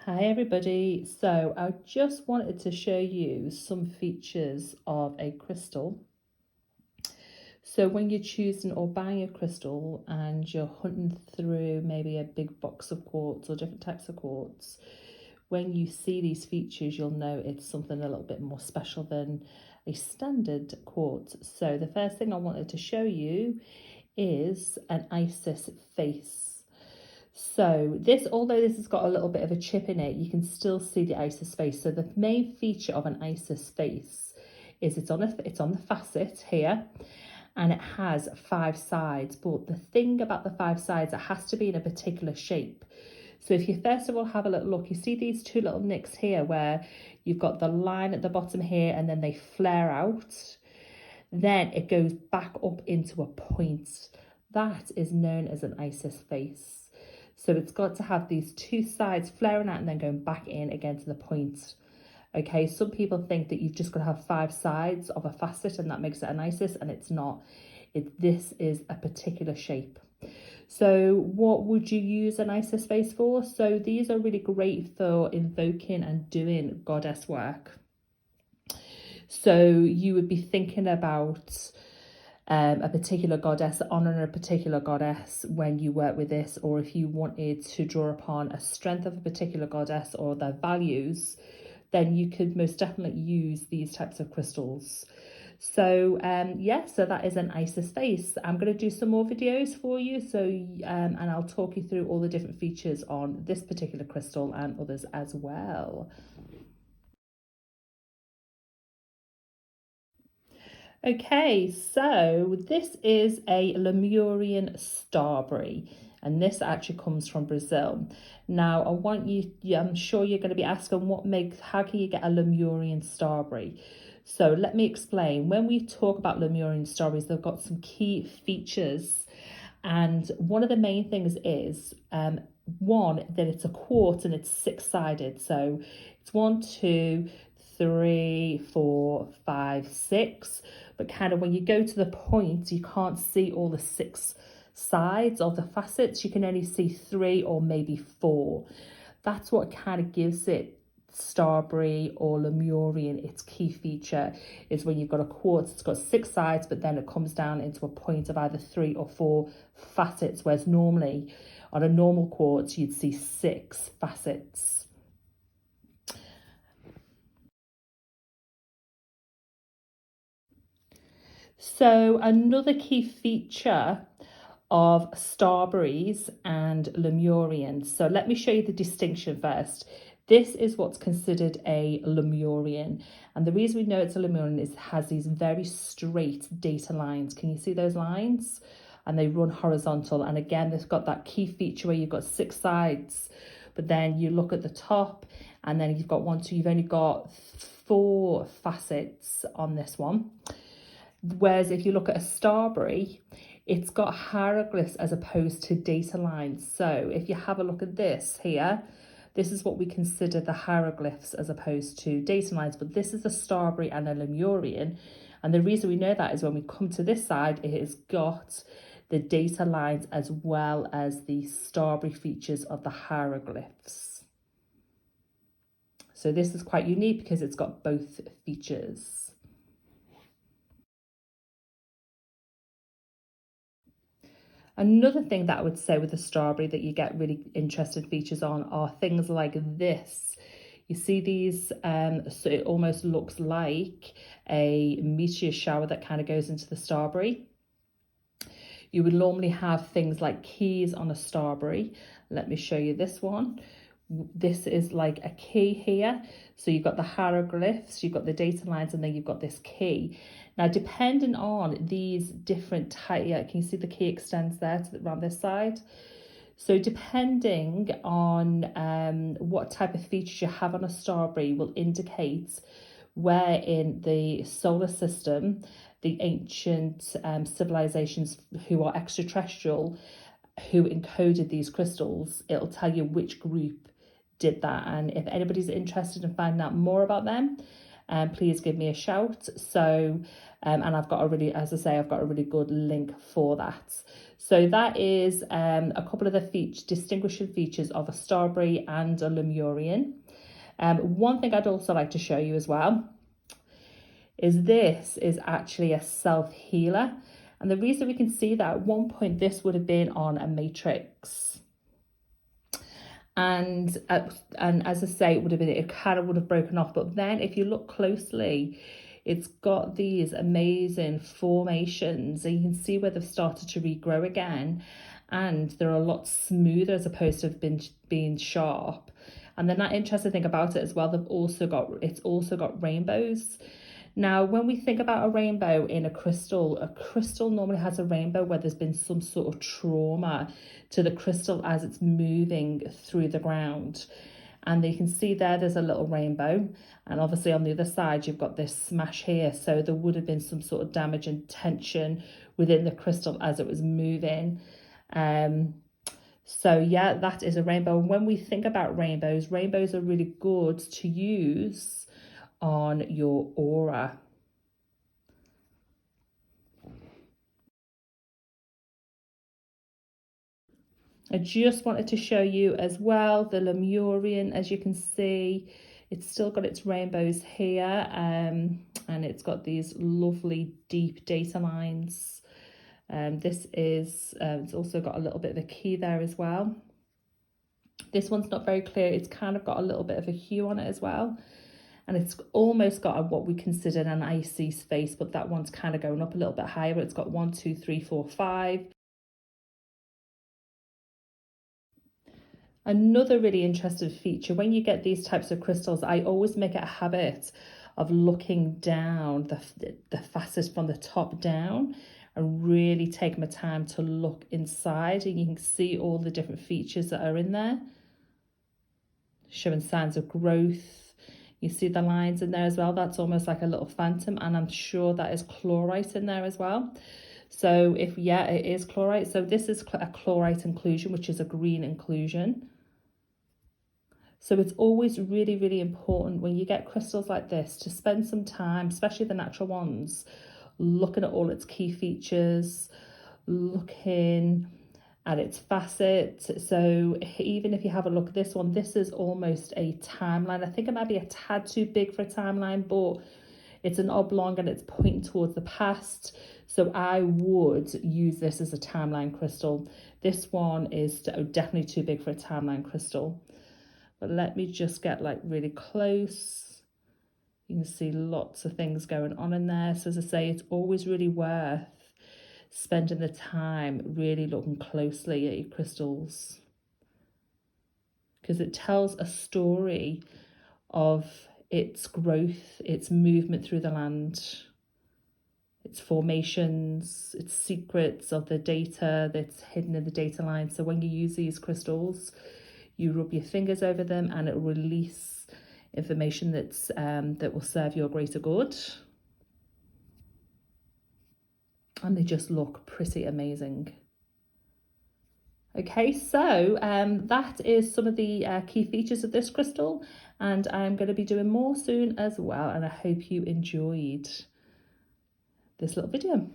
Hi everybody, so I just wanted to show you some features of a crystal. So when you're choosing or buying a crystal and you're hunting through maybe a big box of quartz or different types of quartz, when you see these features you'll know it's something a little bit more special than a standard quartz. So the first thing I wanted to show you is an Isis face. So this, although this has got a little bit of a chip in it, you can still see the Isis face. So the main feature of an Isis face is it's on the facet here, and it has 5 sides. But the thing about the 5 sides, it has to be in a particular shape. So if you first of all have a little look, you see these 2 little nicks here where you've got the line at the bottom here and then they flare out. Then it goes back up into a point. That is known as an Isis face. So it's got to have these 2 sides flaring out and then going back in again to the point. Okay, some people think that you've just got to have 5 sides of a facet and that makes it an Isis, and it's not. This is a particular shape. So what would you use an Isis face for? So these are really great for invoking and doing goddess work. So you would be thinking about a particular goddess, honouring a particular goddess when you work with this, or if you wanted to draw upon a strength of a particular goddess or their values, then you could most definitely use these types of crystals. So yeah, so that is an Isis face. I'm going to do some more videos for you, so and I'll talk you through all the different features on this particular crystal and others as well. Okay, so this is a Lemurian Starbrary, and this actually comes from Brazil. Now, I want you, I'm sure you're going to be asking how can you get a Lemurian Starbrary? So let me explain. When we talk about Lemurian Starbraries, they've got some key features, and one of the main things is one, that it's a quartz and it's 6-sided. So it's 1, 2, 3, 4, 5, 6. But kind of when you go to the point, you can't see all the 6 sides of the facets. You can only see 3 or maybe 4. That's what kind of gives it Starbrary or Lemurian. Its key feature is when you've got a quartz, it's got 6 sides, but then it comes down into a point of either 3 or 4 facets, whereas normally on a normal quartz you'd see 6 facets. So another key feature of Starbraries and Lemurians. So let me show you the distinction first. This is what's considered a Lemurian. And the reason we know it's a Lemurian is it has these very straight data lines. Can you see those lines? And they run horizontal. And again, they've got that key feature where you've got 6 sides. But then you look at the top and then you've got 1, 2, you've only got 4 facets on this one. Whereas if you look at a Starbrary, it's got hieroglyphs as opposed to data lines. So if you have a look at this here, this is what we consider the hieroglyphs as opposed to data lines. But this is a Starbrary and a Lemurian. And the reason we know that is when we come to this side, it has got the data lines as well as the Starbrary features of the hieroglyphs. So this is quite unique because it's got both features. Another thing that I would say with the Starbrary that you get really interesting features on are things like this. You see these, so it almost looks like a meteor shower that kind of goes into the Starbrary. You would normally have things like keys on a Starbrary. Let me show you this one. This is like a key here. So you've got the hieroglyphs, you've got the data lines, and then you've got this key. Now, depending on these different types, yeah, can you see the key extends there to around this side? So depending on what type of features you have on a Starbrary will indicate where in the solar system the ancient civilizations who are extraterrestrial, who encoded these crystals, it'll tell you which group did that. And if anybody's interested in finding out more about them, please give me a shout. So, and I've got a really, as I say, I've got a really good link for that. So that is a couple of the distinguishing features of a Starbrary and a Lemurian. One thing I'd also like to show you as well is this is actually a self-healer. And the reason we can see that, at one point this would have been on a matrix. And as I say, it kind of would have broken off. But then if you look closely, it's got these amazing formations, and you can see where they've started to regrow again, and they're a lot smoother as opposed to being sharp. And then that interesting thing about it as well, it's also got rainbows. Now, when we think about a rainbow in a crystal normally has a rainbow where there's been some sort of trauma to the crystal as it's moving through the ground. And you can see there's a little rainbow. And obviously on the other side, you've got this smash here. So there would have been some sort of damage and tension within the crystal as it was moving. So yeah, that is a rainbow. And when we think about rainbows are really good to use on your aura. I just wanted to show you as well the Lemurian. As you can see, it's still got its rainbows here, and it's got these lovely deep data lines. This is it's also got a little bit of a key there as well. This one's not very clear. It's kind of got a little bit of a hue on it as well. And it's almost got what we consider an icy face, but that one's kind of going up a little bit higher. It's got 1, 2, 3, 4, 5. Another really interesting feature, when you get these types of crystals, I always make it a habit of looking down the facet from the top down and really take my time to look inside, and you can see all the different features that are in there, showing signs of growth. You see the lines in there as well. That's almost like a little phantom, and I'm sure that is chlorite in there as well. So it is chlorite. So this is a chlorite inclusion, which is a green inclusion. So it's always really, really important when you get crystals like this to spend some time, especially the natural ones, looking at all its key features, looking at its facets. So even if you have a look at this one, this is almost a timeline. I think it might be a tad too big for a timeline, but it's an oblong and it's pointing towards the past. So I would use this as a timeline crystal. This one is definitely too big for a timeline crystal. But let me just get like really close. You can see lots of things going on in there. So as I say, it's always really worth spending the time really looking closely at your crystals, because it tells a story of its growth, its movement through the land, its formations, its secrets of the data that's hidden in the data line. So when you use these crystals, you rub your fingers over them and it will release information that will serve your greater good. And they just look pretty amazing. Okay, so that is some of the key features of this crystal, and I'm going to be doing more soon as well, and I hope you enjoyed this little video.